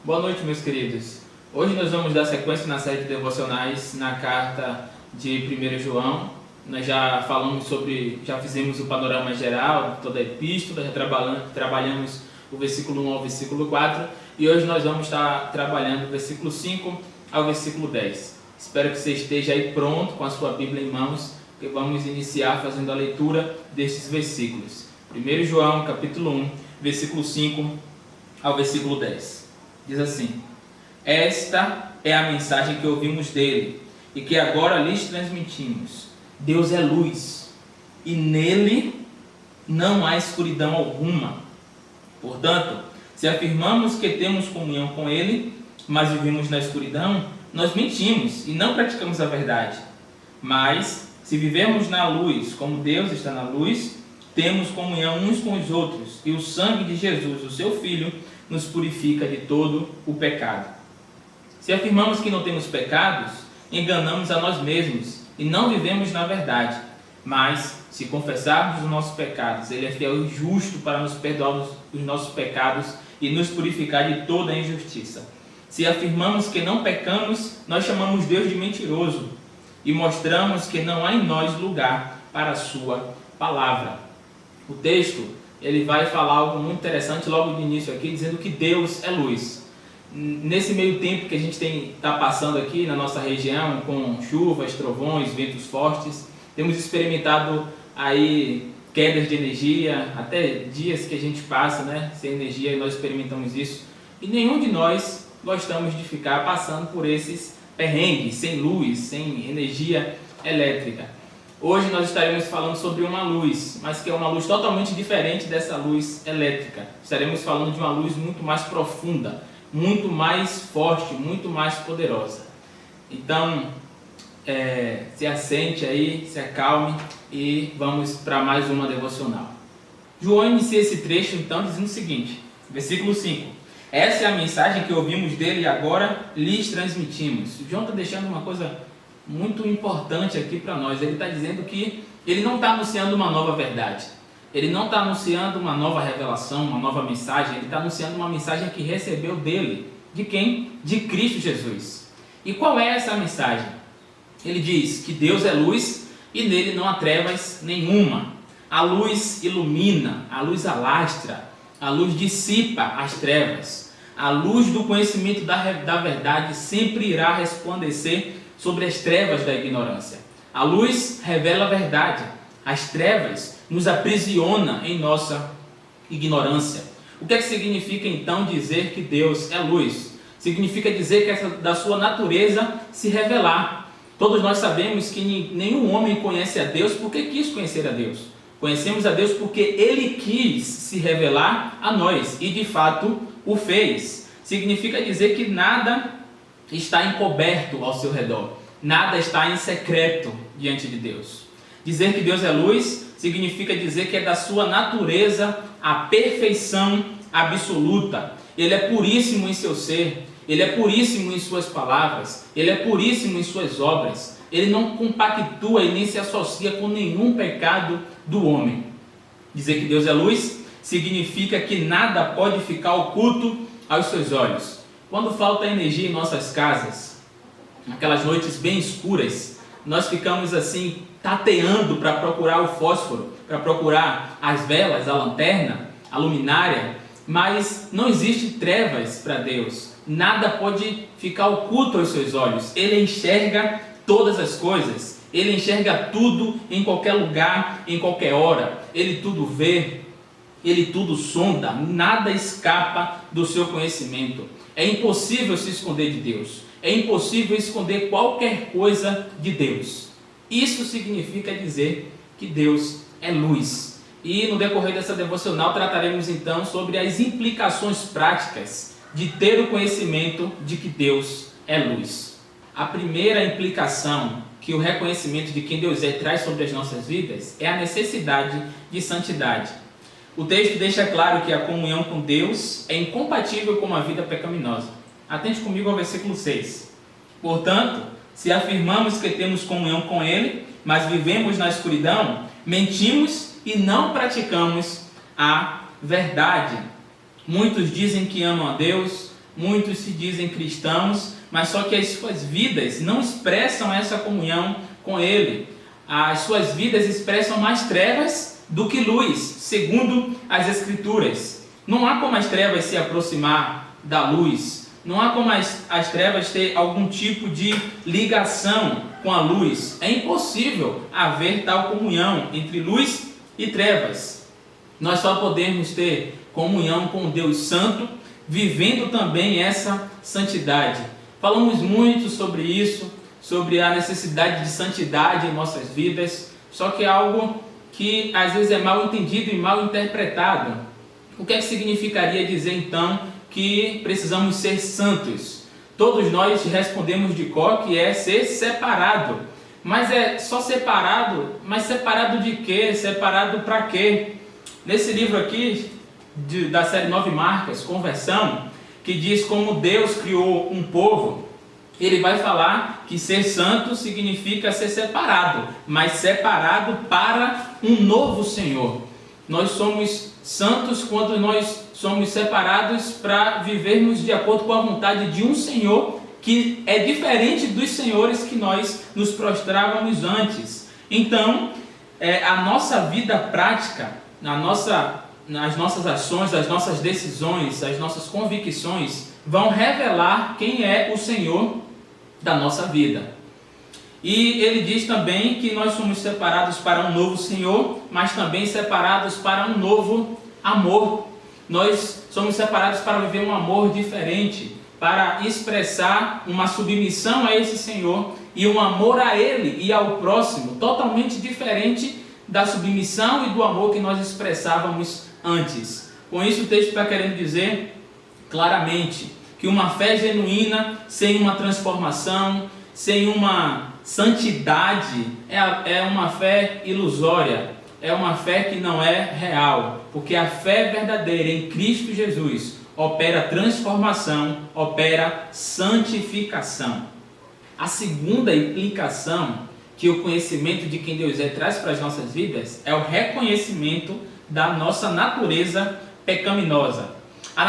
Boa noite, meus queridos. Hoje nós vamos dar sequência na série de devocionais na carta de 1 João. Nós já fizemos o panorama geral, toda a epístola, já trabalhamos o versículo 1 ao versículo 4 e hoje nós vamos estar trabalhando o versículo 5 ao versículo 10. Espero que você esteja aí pronto com a sua Bíblia em mãos, porque vamos iniciar fazendo a leitura destes versículos. 1 João, capítulo 1, versículo 5 ao versículo 10. Diz assim: esta é a mensagem que ouvimos dele e que agora lhes transmitimos. Deus é luz e nele não há escuridão alguma. Portanto, se afirmamos que temos comunhão com ele, mas vivemos na escuridão, nós mentimos e não praticamos a verdade. Mas, se vivemos na luz, como Deus está na luz, temos comunhão uns com os outros, e o sangue de Jesus, o seu Filho, nos purifica de todo o pecado. Se afirmamos que não temos pecados, enganamos a nós mesmos e não vivemos na verdade. Mas, se confessarmos os nossos pecados, ele é fiel e justo para nos perdoar os nossos pecados e nos purificar de toda a injustiça. Se afirmamos que não pecamos, nós chamamos Deus de mentiroso e mostramos que não há em nós lugar para a sua palavra. O texto, ele vai falar algo muito interessante logo no início aqui, dizendo que Deus é luz. Nesse meio tempo que a gente está passando aqui na nossa região, com chuvas, trovões, ventos fortes, temos experimentado aí quedas de energia, até dias que a gente passa, sem energia, e nós experimentamos isso. E nenhum de nós gostamos de ficar passando por esses perrengues, sem luz, sem energia elétrica. Hoje nós estaremos falando sobre uma luz, mas que é uma luz totalmente diferente dessa luz elétrica. Estaremos falando de uma luz muito mais profunda, muito mais forte, muito mais poderosa. Então, se assente aí, se acalme e vamos para mais uma devocional. João inicia esse trecho então dizendo o seguinte, versículo 5. Essa é a mensagem que ouvimos dele e agora lhes transmitimos. João está deixando uma coisa muito importante aqui para nós. Ele está dizendo que ele não está anunciando uma nova verdade. Ele não está anunciando uma nova revelação, uma nova mensagem. Ele está anunciando uma mensagem que recebeu dele. De quem? De Cristo Jesus. E qual é essa mensagem? Ele diz que Deus é luz e nele não há trevas nenhuma. A luz ilumina, a luz alastra, a luz dissipa as trevas. A luz do conhecimento da verdade sempre irá resplandecer sobre as trevas da ignorância. A luz revela a verdade. As trevas nos aprisiona em nossa ignorância. O que é que significa então dizer que Deus é luz? Significa dizer que é da sua natureza se revelar. Todos nós sabemos que nenhum homem conhece a Deus porque quis conhecer a Deus. Conhecemos a Deus porque Ele quis se revelar a nós e de fato o fez. Significa dizer que nada está encoberto ao seu redor. Nada está em secreto diante de Deus. Dizer que Deus é luz significa dizer que é da sua natureza a perfeição absoluta. Ele é puríssimo em seu ser. Ele é puríssimo em suas palavras. Ele é puríssimo em suas obras. Ele não compactua e nem se associa com nenhum pecado do homem. Dizer que Deus é luz significa que nada pode ficar oculto aos seus olhos. Quando falta energia em nossas casas, naquelas noites bem escuras, nós ficamos assim tateando para procurar o fósforo, para procurar as velas, a lanterna, a luminária, mas não existe trevas para Deus. Nada pode ficar oculto aos seus olhos. Ele enxerga todas as coisas. Ele enxerga tudo em qualquer lugar, em qualquer hora. Ele tudo vê, ele tudo sonda. Nada escapa do seu conhecimento. É impossível se esconder de Deus. É impossível esconder qualquer coisa de Deus. Isso significa dizer que Deus é luz. E no decorrer dessa devocional trataremos então sobre as implicações práticas de ter o conhecimento de que Deus é luz. A primeira implicação que o reconhecimento de quem Deus é traz sobre as nossas vidas é a necessidade de santidade. O texto deixa claro que a comunhão com Deus é incompatível com uma vida pecaminosa. Atente comigo ao versículo 6. Portanto, se afirmamos que temos comunhão com Ele, mas vivemos na escuridão, mentimos e não praticamos a verdade. Muitos dizem que amam a Deus, muitos se dizem cristãos, mas só que as suas vidas não expressam essa comunhão com Ele. As suas vidas expressam mais trevas do que luz, segundo as Escrituras. Não há como as trevas se aproximar da luz. Não há como as trevas ter algum tipo de ligação com a luz. É impossível haver tal comunhão entre luz e trevas. Nós só podemos ter comunhão com Deus Santo, vivendo também essa santidade. Falamos muito sobre isso, sobre a necessidade de santidade em nossas vidas, só que é algo que às vezes é mal entendido e mal interpretado. O que é que significaria dizer então que precisamos ser santos? Todos nós respondemos de cor que é ser separado. Mas é só separado? Mas separado de quê? Separado para quê? Nesse livro aqui, da série 9 Marcas, Conversão, que diz como Deus criou um povo, ele vai falar que ser santo significa ser separado, mas separado para um novo Senhor. Nós somos santos quando nós somos separados para vivermos de acordo com a vontade de um Senhor que é diferente dos senhores que nós nos prostrávamos antes. Então, a nossa vida prática, nas nossas ações, as nossas decisões, as nossas convicções vão revelar quem é o Senhor da nossa vida. E ele diz também que nós somos separados para um novo Senhor, mas também separados para um novo amor. Nós somos separados para viver um amor diferente, para expressar uma submissão a esse Senhor e um amor a Ele e ao próximo, totalmente diferente da submissão e do amor que nós expressávamos antes. Com isso o texto está querendo dizer claramente que uma fé genuína, sem uma transformação, sem uma santidade, é uma fé ilusória, é uma fé que não é real, porque a fé verdadeira em Cristo Jesus opera transformação, opera santificação. A segunda implicação que o conhecimento de quem Deus traz para as nossas vidas é o reconhecimento da nossa natureza pecaminosa. A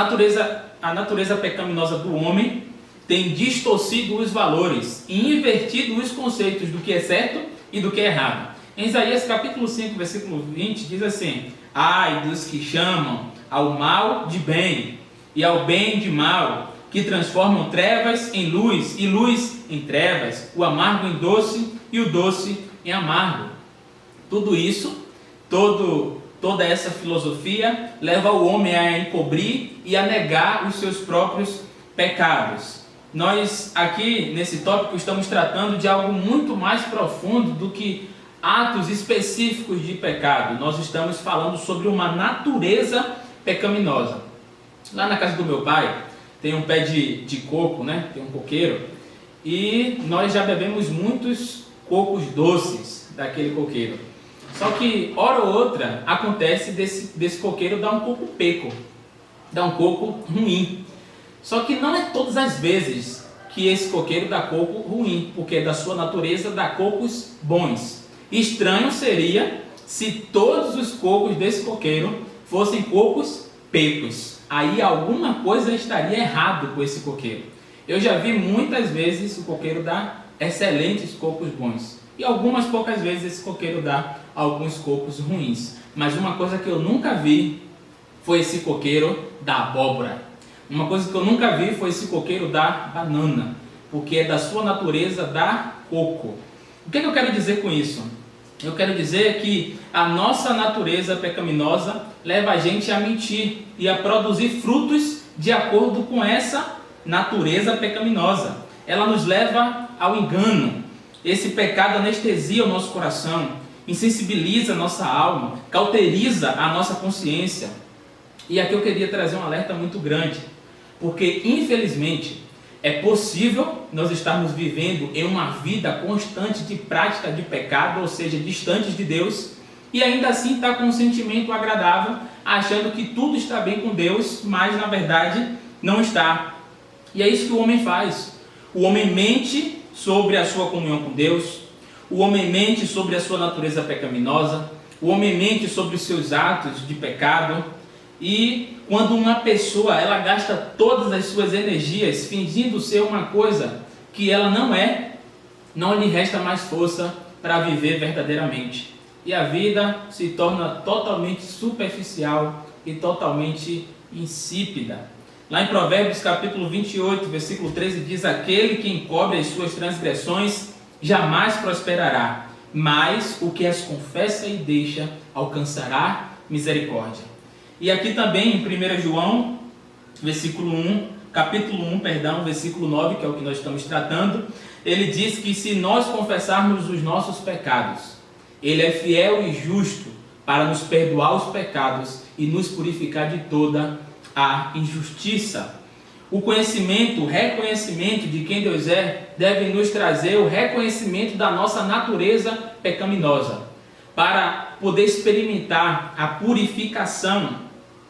natureza pecaminosa do homem tem distorcido os valores e invertido os conceitos do que é certo e do que é errado. Em Isaías capítulo 5, versículo 20, diz assim: ai dos que chamam ao mal de bem e ao bem de mal, que transformam trevas em luz e luz em trevas, o amargo em doce e o doce em amargo. Tudo isso, toda essa filosofia leva o homem a encobrir e a negar os seus próprios pecados. Nós aqui nesse tópico estamos tratando de algo muito mais profundo do que atos específicos de pecado. Nós estamos falando sobre uma natureza pecaminosa. Lá na casa do meu pai tem um pé de coco, né? Tem um coqueiro, e nós já bebemos muitos cocos doces daquele coqueiro. Só que, hora ou outra, acontece desse coqueiro dar um coco peco, dar um coco ruim. Só que não é todas as vezes que esse coqueiro dá coco ruim, porque da sua natureza dá cocos bons. Estranho seria se todos os cocos desse coqueiro fossem cocos pecos. Aí alguma coisa estaria errado com esse coqueiro. Eu já vi muitas vezes o coqueiro dar excelentes cocos bons, e algumas poucas vezes esse coqueiro dá alguns cocos ruins. Mas uma coisa que eu nunca vi foi esse coqueiro da abóbora. Uma coisa que eu nunca vi foi esse coqueiro da banana, porque é da sua natureza dar coco. O que eu quero dizer com isso? Eu quero dizer que a nossa natureza pecaminosa leva a gente a mentir e a produzir frutos de acordo com essa natureza pecaminosa. Ela nos leva ao engano. Esse pecado anestesia o nosso coração, insensibiliza a nossa alma, cauteriza a nossa consciência. E aqui eu queria trazer um alerta muito grande, porque infelizmente é possível nós estarmos vivendo em uma vida constante de prática de pecado, ou seja, distantes de Deus, e ainda assim estar com um sentimento agradável, achando que tudo está bem com Deus, mas na verdade não está. E é isso que o homem faz. O homem mente sobre a sua comunhão com Deus, o homem mente sobre a sua natureza pecaminosa, o homem mente sobre os seus atos de pecado, E quando uma pessoa ela gasta todas as suas energias fingindo ser uma coisa que ela não é, não lhe resta mais força para viver verdadeiramente. E a vida se torna totalmente superficial e totalmente insípida. Lá em Provérbios capítulo 28, versículo 13 diz: aquele que encobre as suas transgressões jamais prosperará, mas o que as confessa e deixa alcançará misericórdia. E aqui também em 1 João, capítulo 1, versículo 9, que é o que nós estamos tratando, ele diz que se nós confessarmos os nossos pecados, ele é fiel e justo para nos perdoar os pecados e nos purificar de toda a injustiça. O conhecimento, o reconhecimento de quem Deus é, deve nos trazer o reconhecimento da nossa natureza pecaminosa, para poder experimentar a purificação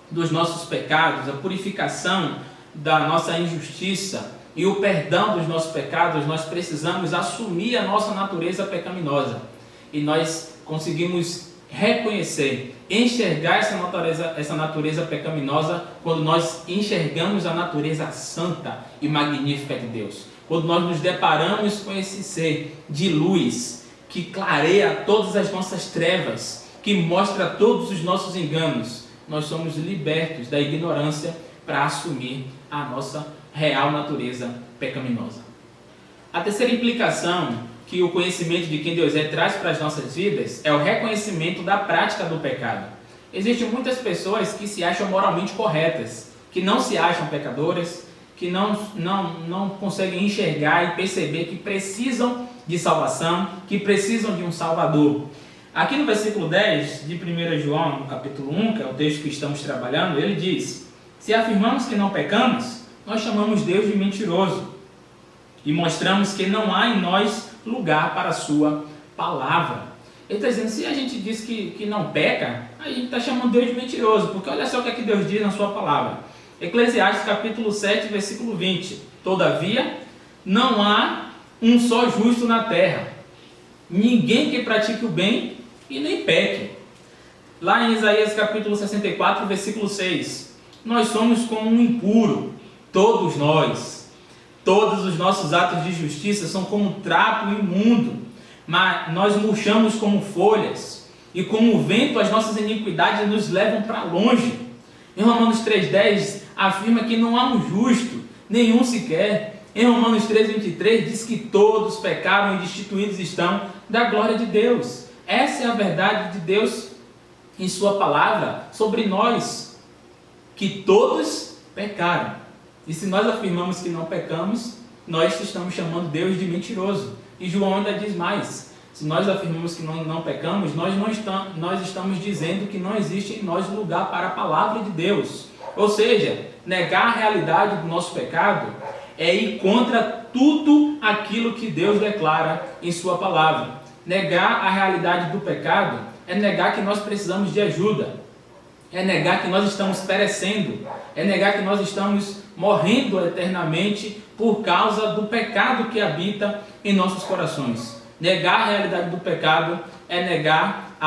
dos nossos pecados, a purificação da nossa injustiça e o perdão dos nossos pecados. Nós precisamos assumir a nossa natureza pecaminosa, e nós conseguimos reconhecer, enxergar essa natureza pecaminosa quando nós enxergamos a natureza santa e magnífica de Deus. Quando nós nos deparamos com esse ser de luz que clareia todas as nossas trevas, que mostra todos os nossos enganos, nós somos libertos da ignorância para assumir a nossa real natureza pecaminosa. A terceira implicação que o conhecimento de quem Deus é traz para as nossas vidas é o reconhecimento da prática do pecado. Existem muitas pessoas que se acham moralmente corretas, que não se acham pecadoras, que não conseguem enxergar e perceber que precisam de salvação, que precisam de um Salvador. Aqui no versículo 10 de 1 João, no capítulo 1, que é o texto que estamos trabalhando, ele diz: se afirmamos que não pecamos, nós chamamos Deus de mentiroso e mostramos que não há em nós lugar para a sua palavra. Ele está dizendo, se a gente diz que não peca, a gente está chamando Deus de mentiroso, porque olha só o que é que Deus diz na sua palavra. Eclesiastes capítulo 7, versículo 20. Todavia, não há um só justo na terra, ninguém que pratique o bem e nem peque. Lá em Isaías capítulo 64, versículo 6. Nós somos como um impuro, todos nós. Todos os nossos atos de justiça são como trapo imundo, mas nós murchamos como folhas, e como o vento as nossas iniquidades nos levam para longe. Em Romanos 3,10 afirma que não há um justo, nenhum sequer. Em Romanos 3,23 diz que todos pecaram e destituídos estão da glória de Deus. Essa é a verdade de Deus em sua palavra sobre nós, que todos pecaram. E se nós afirmamos que não pecamos, nós estamos chamando Deus de mentiroso. E João ainda diz mais: se nós afirmamos que não pecamos, nós estamos dizendo que não existe em nós lugar para a palavra de Deus. Ou seja, negar a realidade do nosso pecado é ir contra tudo aquilo que Deus declara em sua palavra. Negar a realidade do pecado é negar que nós precisamos de ajuda, é negar que nós estamos perecendo, é negar que nós estamos morrendo eternamente por causa do pecado que habita em nossos corações. Negar a realidade do pecado é negar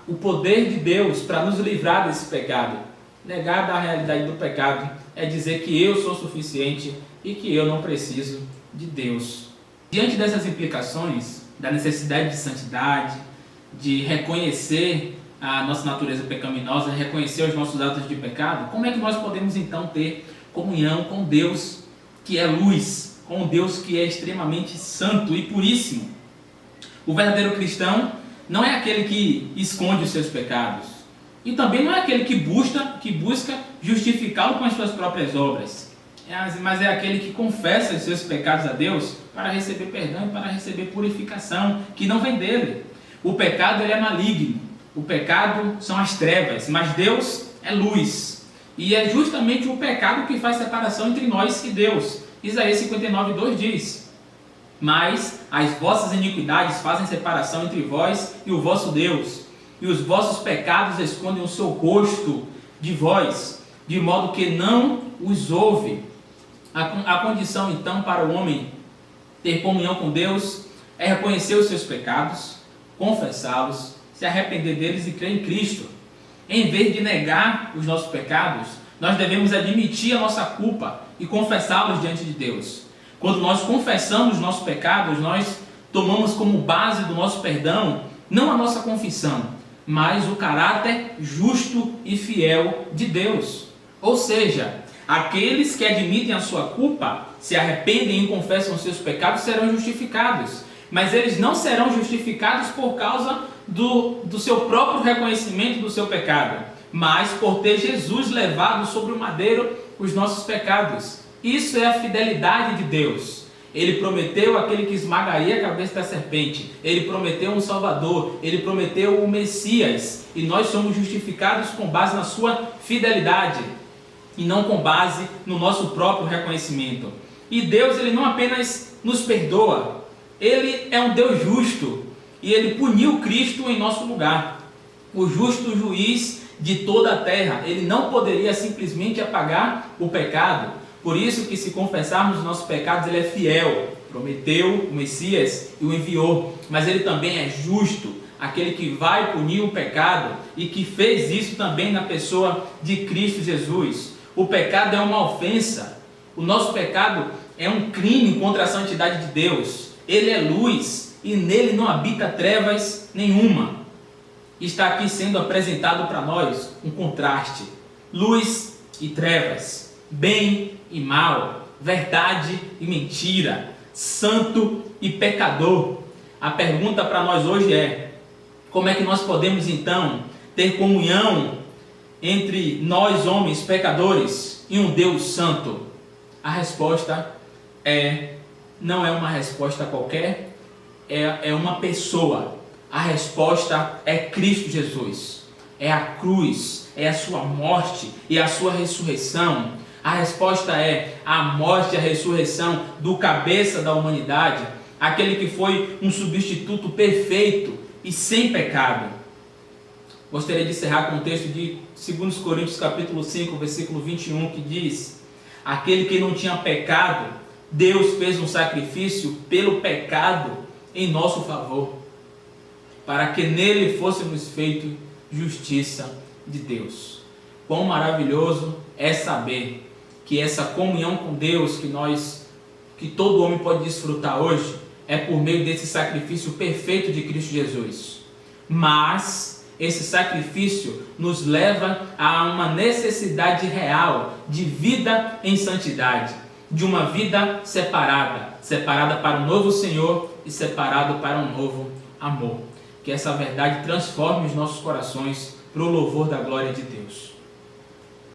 o poder de Deus para nos livrar desse pecado. Negar a realidade do pecado é dizer que eu sou suficiente e que eu não preciso de Deus. Diante dessas implicações, da necessidade de santidade, de reconhecer a nossa natureza pecaminosa, reconhecer os nossos atos de pecado, como é que nós podemos então ter comunhão com Deus que é luz, com Deus que é extremamente santo e puríssimo? O verdadeiro cristão não é aquele que esconde os seus pecados, e também não é aquele que busca justificá-lo com as suas próprias obras, mas é aquele que confessa os seus pecados a Deus para receber perdão e para receber purificação, que não vem dele. O pecado ele é maligno, o pecado são as trevas, mas Deus é luz. E é justamente o pecado que faz separação entre nós e Deus. Isaías 59:2 diz: mas as vossas iniquidades fazem separação entre vós e o vosso Deus, e os vossos pecados escondem o seu rosto de vós, de modo que não os ouve. A condição então para o homem ter comunhão com Deus é reconhecer os seus pecados, confessá-los, se arrepender deles e crer em Cristo. Em vez de negar os nossos pecados, nós devemos admitir a nossa culpa e confessá-los diante de Deus. Quando nós confessamos os nossos pecados, nós tomamos como base do nosso perdão não a nossa confissão, mas o caráter justo e fiel de Deus. Ou seja, aqueles que admitem a sua culpa, se arrependem e confessam os seus pecados, serão justificados. Mas eles não serão justificados por causa do seu próprio reconhecimento do seu pecado, mas por ter Jesus levado sobre o madeiro os nossos pecados. Isso é a fidelidade de Deus. Ele prometeu aquele que esmagaria a cabeça da serpente. Ele prometeu um Salvador. Ele prometeu o Messias. E nós somos justificados com base na sua fidelidade e não com base no nosso próprio reconhecimento. E Deus, ele não apenas nos perdoa, ele é um Deus justo e ele puniu Cristo em nosso lugar. O justo juiz de toda a terra. Ele não poderia simplesmente apagar o pecado. Por isso que, se confessarmos os nossos pecados, ele é fiel. Prometeu o Messias e o enviou. Mas ele também é justo, aquele que vai punir o pecado e que fez isso também na pessoa de Cristo Jesus. O pecado é uma ofensa. O nosso pecado é um crime contra a santidade de Deus. Ele é luz e nele não habita trevas nenhuma. Está aqui sendo apresentado para nós um contraste: luz e trevas, bem e mal, verdade e mentira, santo e pecador. A pergunta para nós hoje é: como é que nós podemos então ter comunhão entre nós, homens pecadores, e um Deus santo? A resposta não é uma resposta qualquer, é uma pessoa. A resposta é Cristo Jesus, é a cruz, é a sua morte e a sua ressurreição. A resposta é a morte e a ressurreição do cabeça da humanidade, aquele que foi um substituto perfeito e sem pecado. Gostaria de encerrar com o texto de 2 Coríntios capítulo 5, versículo 21, que diz: aquele que não tinha pecado, Deus fez um sacrifício pelo pecado em nosso favor, para que nele fôssemos feitos justiça de Deus. Quão maravilhoso é saber que essa comunhão com Deus que todo homem pode desfrutar hoje é por meio desse sacrifício perfeito de Cristo Jesus. Mas esse sacrifício nos leva a uma necessidade real de vida em santidade, de uma vida separada para um novo Senhor e separado para um novo amor. Que essa verdade transforme os nossos corações para o louvor da glória de Deus.